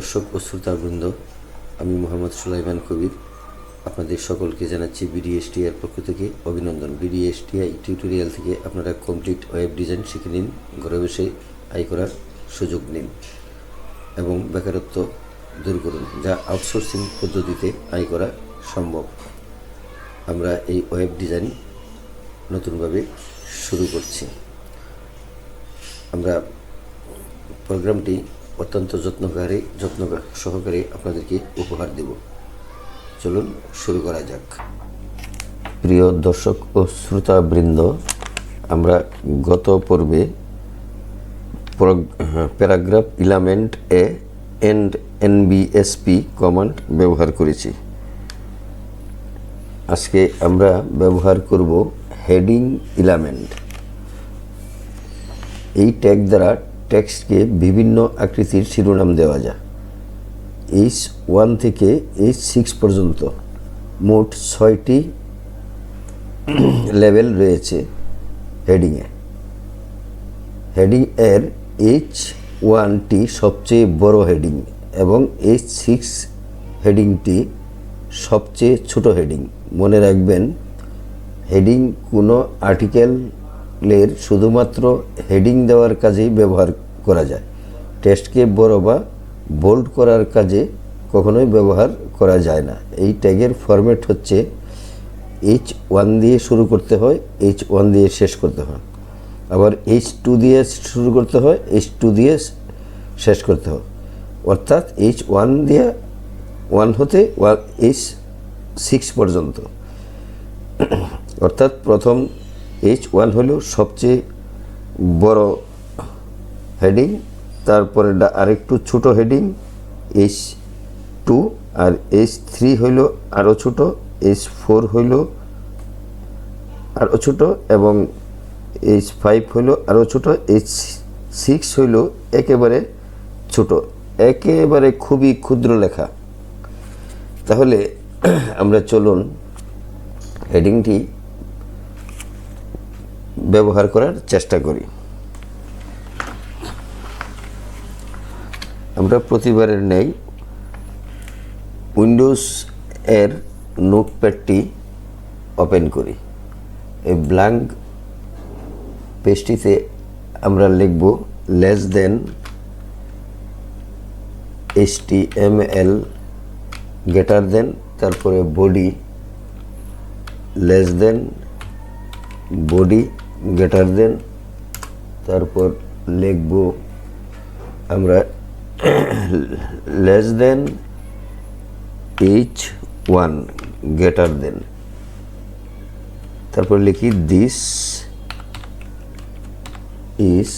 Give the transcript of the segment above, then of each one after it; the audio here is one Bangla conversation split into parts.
দর্শক ও শ্রোতাবৃন্দ, আমি মোহাম্মদ সুলাইমান কবির আপনাদের সকলকে জানাচ্ছি বিডিএসটিআই পক্ষ থেকে অভিনন্দন। বিডিএসটিআই টিউটোরিয়াল থেকে আপনারা কমপ্লিট ওয়েব ডিজাইন শিখে নিন, ঘরে বসে আয় করার সুযোগ নিন এবং বেকারত্ব দূর করুন, যা আউটসোর্সিং পদ্ধতিতে আয় করা সম্ভব। আমরা এই ওয়েব ডিজাইন নতুনভাবে শুরু করছি। আমরা প্রোগ্রামটি অত্যন্ত যত্ন সহকারে আপনাদেরকে উপহার দেব। চলুন শুরু করা যাক। প্রিয় দর্শক ও শ্রোতাবৃন্দ, আমরা গত পর্বে paragraph element A and NBSP command ব্যবহার করেছি। আজকে আমরা ব্যবহার করব হেডিং এলিমেন্ট। এই ট্যাগ দ্বারা টেক্সটকে বিভিন্ন আকৃতির শিরোনাম দেওয়া যায়। H1 থেকে H6 পর্যন্ত মোট 6টি লেভেল রয়েছে হেডিংয়ে। হেডিং এর H1টি সবচেয়ে বড় হেডিং এবং H6 হেডিংটি সবচেয়ে ছোট হেডিং। মনে রাখবেন, হেডিং কোনো আর্টিকেলের শুধুমাত্র হেডিং দেওয়ার কাজেই ব্যবহার করা যায়। টেক্সটকে বড় বা বোল্ড করার কাজে কখনোই ব্যবহার করা যায় না। এই ট্যাগের ফরম্যাট হচ্ছে H1 দিয়ে শুরু করতে হয়, H1 দিয়ে শেষ করতে হয়, আবার H2 দিয়ে শুরু করতে হয়, H2 দিয়ে শেষ করতে হয়। অর্থাৎ H1 দিয়ে 1 হতে H6 পর্যন্ত। অর্থাৎ প্রথম H1 হলো সবচেয়ে বড় হেডিং, তারপরে আরেকটু ছোট হেডিং H2, আর H3 হইল আরও ছোট, H4 হইল আরও ছোট এবং H5 হইল আরও ছোট, H6 হইল একেবারে ছোট, একেবারে খুবই ক্ষুদ্র লেখা। তাহলে আমরা চলুন হেডিংটি ব্যবহার করার চেষ্টা করি। আমরা প্রতিবারের ন্যায় উইন্ডোজ এর নোটপ্যাডটি ওপেন করি। এই ব্ল্যাঙ্ক পেজটিতে আমরা লিখব less than HTML greater than, তারপরে body, less than body greater than, তারপর লিখব আমরা less than H1 greater than, তারপর লিখি দিস ইজ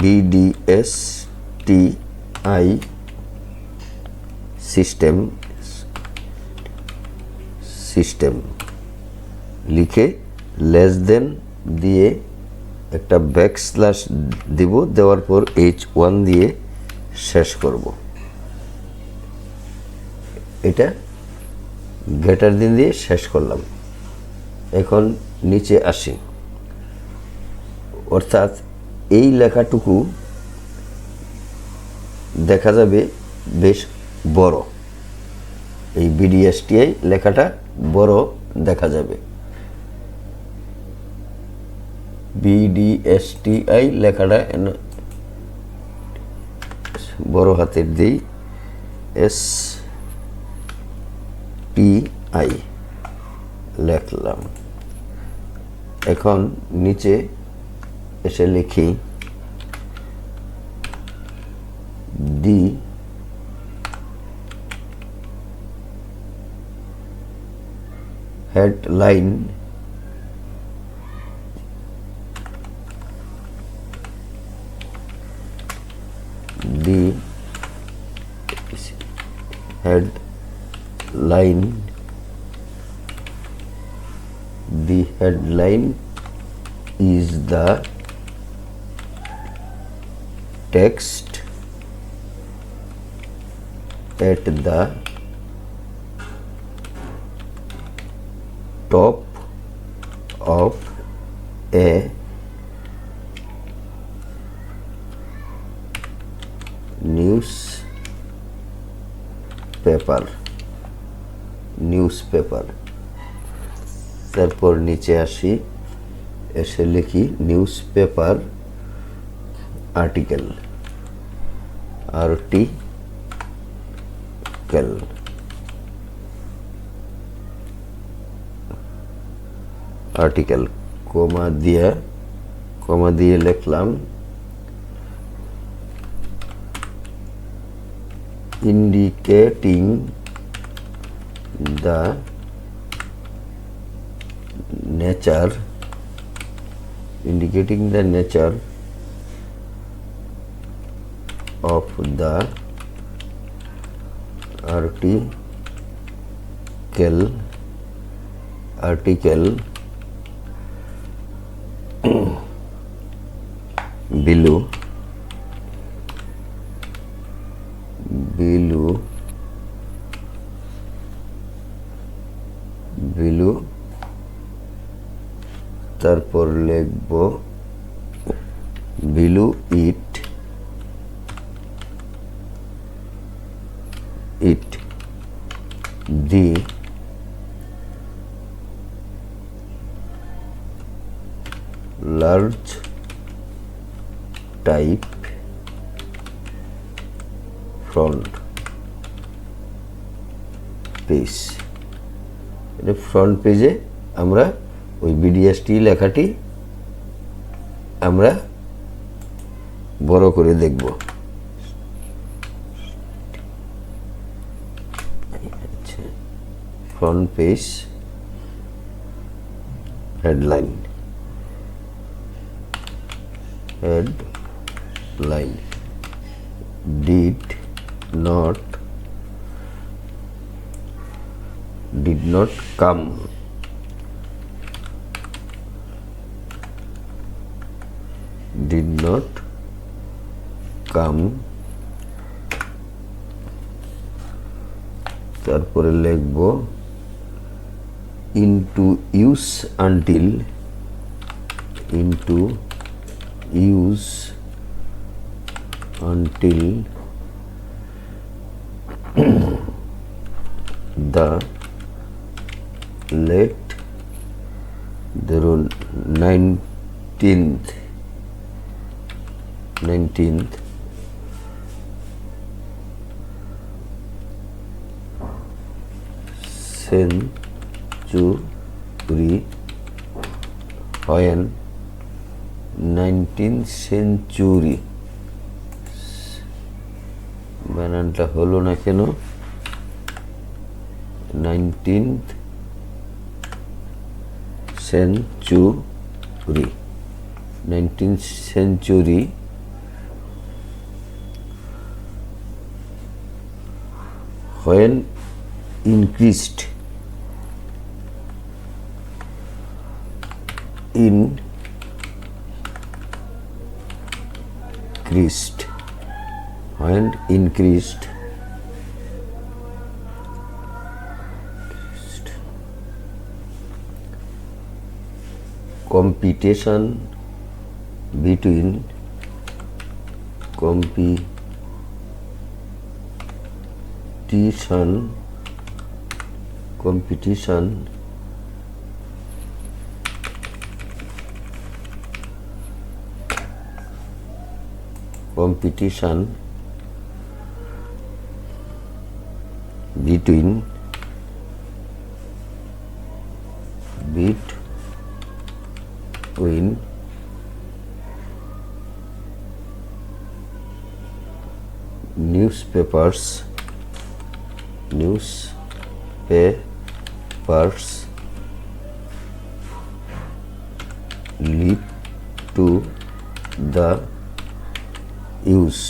BDSTI সিস্টেম লিখে লেস দেন দিয়ে একটা ব্যাকস্ল্যাশ দিব, দেওয়ার পর H1 দিয়ে শেষ করব। এটা গ্রেটার দেন দিয়ে শেষ করলাম। এখন নিচে আসি, অর্থাৎ এই লেখাটুকু দেখা যাবে বেশ বড়। এই BDSTI লেখাটা বড় দেখা যাবে। BDSTI লেখাটা বড় হাতের দিই, STI লিখলাম। এখন নিচে এসে লিখি দি headline the headline is the text at the top of a news paper, news paper. তারপর নিচে আসি, এসে লিখি news paper article, article. Article comma দিয়ে লিখলাম indicating the nature of the article below তারপর লিখব below it the large type front page. এটা ফ্রন্ট পেজে আমরা ওই বিডিএসটি লেখাটি আমরা বড় করে দেখব। Front page headline did not come তারপরে লিখব into use until the late ধরুন 19th century, when 19th century বানানটা হলো না কেন? 19th century when increased competition between newspapers lead to the use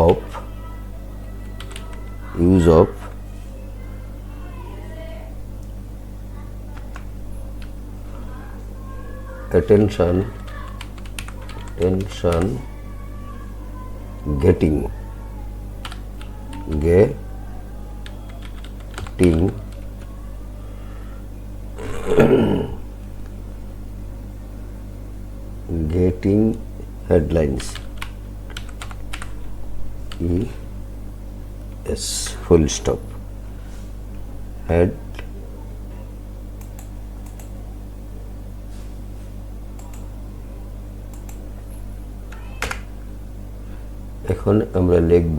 of attention getting getting headlines as full stop head এখন আমরা লিখব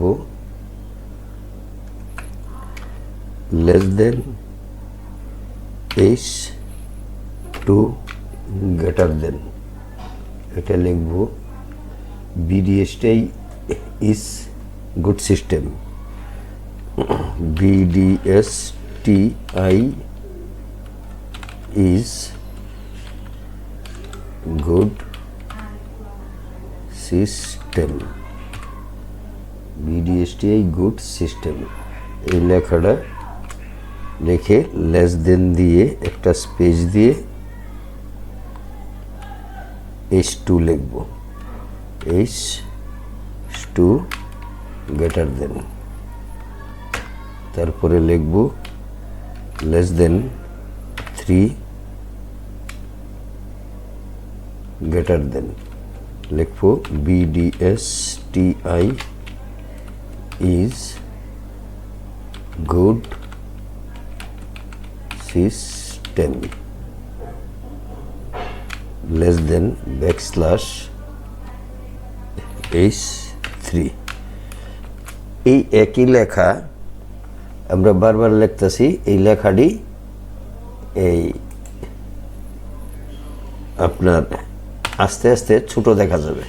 less than H two greater than, এটা লিখব BDST is good system, BDSTI is good system, BDSTI good system. এই লেখাটা লিখে লেস দেন দিয়ে একটা স্পেস দিয়ে H2 লিখব, H2 গ্রেটার দেন, তারপরে লিখব লেস দেন 3 গ্রেটার দেন, লিখব BDSTI is good system, less than backslash H3। এই একই লেখা আমরা বারবার লিখতেছি, এই লেখাটি এই আপনার আস্তে আস্তে ছোট দেখা যাবে।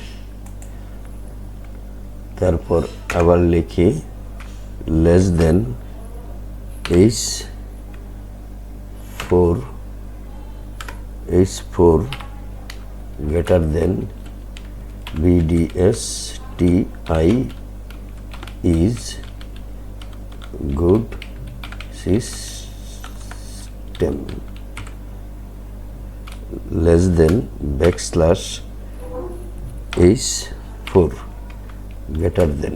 তারপর আবার লিখি less than H4 greater than BDSTI is good system, less than backslash H4 greater than।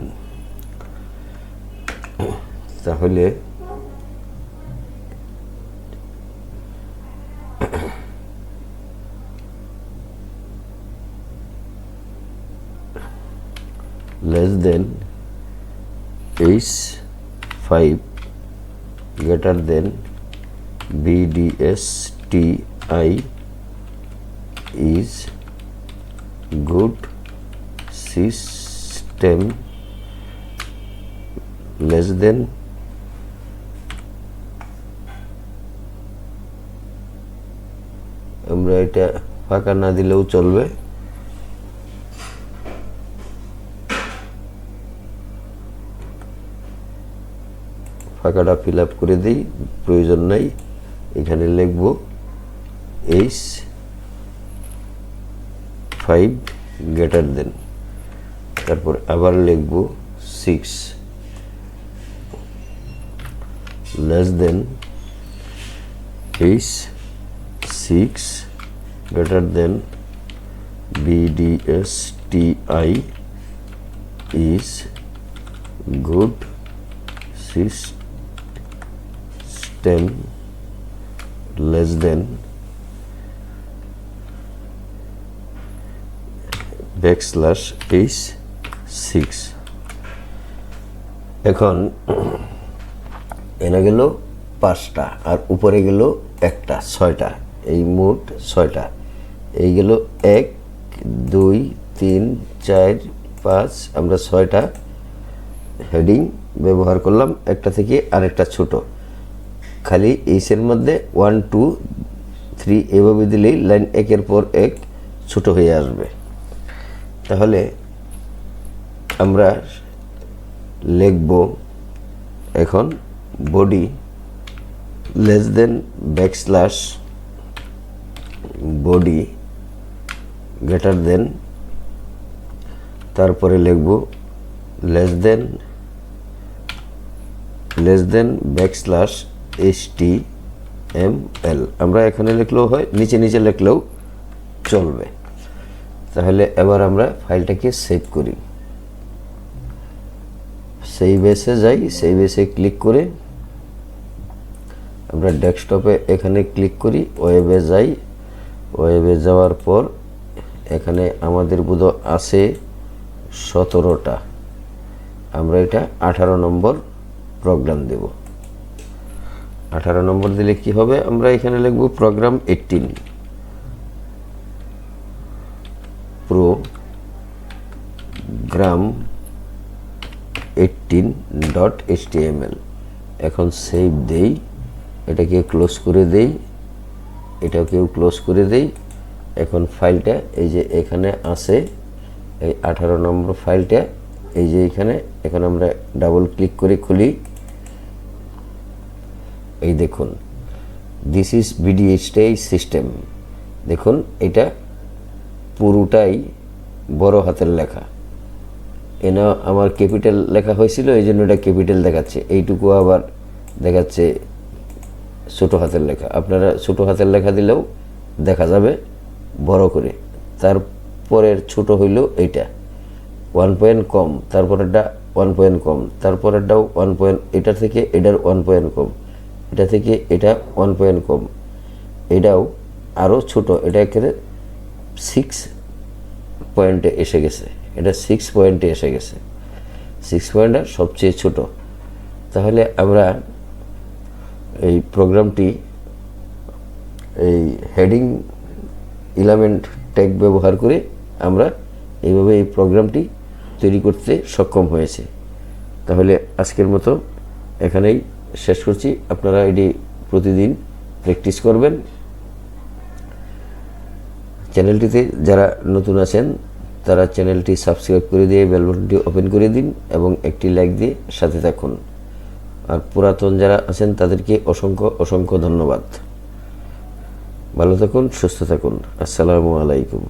তাহলে less than H5 greater than BDSTI is good system, less than আমরা এটা ফাঁকা না দিলেও চলবে, ফাঁকাটা ফিল আপ করে দিই, প্রয়োজন নাই। এখানে লিখব H5 গ্রেটার দেন, তারপর আবার লিখব 6 less than H6 greater than BDSTI is good system, less than backslash H6। এখন এনে গেল 5টা আর উপরে গেল একটা, 6টা, এই মোট 6টা। এই গেল 1 2 3 4 5, আমরা 6টা হেডিং ব্যবহার করলাম, একটা থেকে আরেকটা ছোট, খালি এইসের মধ্যে 1 2 3 এভাবে দিলেই লাইন একের পর এক ছোট হয়ে আসবে। তাহলে আমরা লিখব এখন body less than backslash body greater than, তারপরে লিখব লেস দেন ব্যাকস্ল্যাশ HTML। আমরা এখানে লিখলেও হয়, নিচে নিচে লিখলেও চলবে। তাহলে এবার আমরা ফাইলটাকে সেভ করি, সেভ এসে যাই, সেভ এসে ক্লিক করে আমরা ডেস্কটপে এখানে ক্লিক করি, ওয়েবে যাই, ওয়েবে যাওয়ার পর এখানে আমাদের বোধ আছে 17টা, আমরা এটা 18 নম্বর প্রোগ্রাম দেব। 18 নম্বর দিলে কি হবে, আমরা এখানে লিখব প্রোগ্রাম 18 program 18.html। এখন সেভ দেই, এটাকে ক্লোজ করে দেই, এটাকেও ক্লোজ করে দেই। এখন ফাইলটা এই যে এখানে আছে, এই 18 নম্বর ফাইলটা এই যে এখানে, এখন আমরা ডাবল ক্লিক করে খুলি। এই দেখুন, দিস ইজ VDHTI সিস্টেম। দেখুন এটা পুরোটাই বড় হাতের লেখা, এনা আমার ক্যাপিটাল লেখা হয়েছিল, এই জন্য এটা ক্যাপিটাল দেখাচ্ছে। এইটুকু আবার দেখাচ্ছে ছোট হাতের লেখা। আপনারা ছোট হাতের লেখা দিলেও দেখা যাবে বড় করে। তারপরের ছোট হইল এইটা 1 পয়েন্ট কম, তারপরেরটা 1 পয়েন্ট কম, তারপরেরটাও 1 পয়েন্ট, এটার থেকে এটার 1 পয়েন্ট কম, এটা থেকে এটা 1 পয়েন্ট কম, এটাও আরও ছোট, এটা একেবারে 6 পয়েন্টে এসে গেছে, এটা 6 পয়েন্টে এসে গেছে। 6 পয়েন্টটা সবচেয়ে ছোট। তাহলে আমরা এই প্রোগ্রামটি এই হেডিং এলিমেন্ট ট্যাগ ব্যবহার করে আমরা এইভাবে এই প্রোগ্রামটি তৈরি করতে সক্ষম হয়েছে। তাহলে আজকের মতো এখানেই শেষ করছি। আপনারা এটি প্রতিদিন প্র্যাকটিস করবেন। চ্যানেলটিতে যারা নতুন আছেন তারা চ্যানেলটি সাবস্ক্রাইব করে দিয়ে বেল বাটনটি ওপেন করে দিন এবং একটি লাইক দিয়ে সাথে থাকুন। আর পুরাতন যারা আছেন তাদেরকে অসংখ্য অসংখ্য ধন্যবাদ। ভালো থাকুন, সুস্থ থাকুন। আসসালামু আলাইকুম।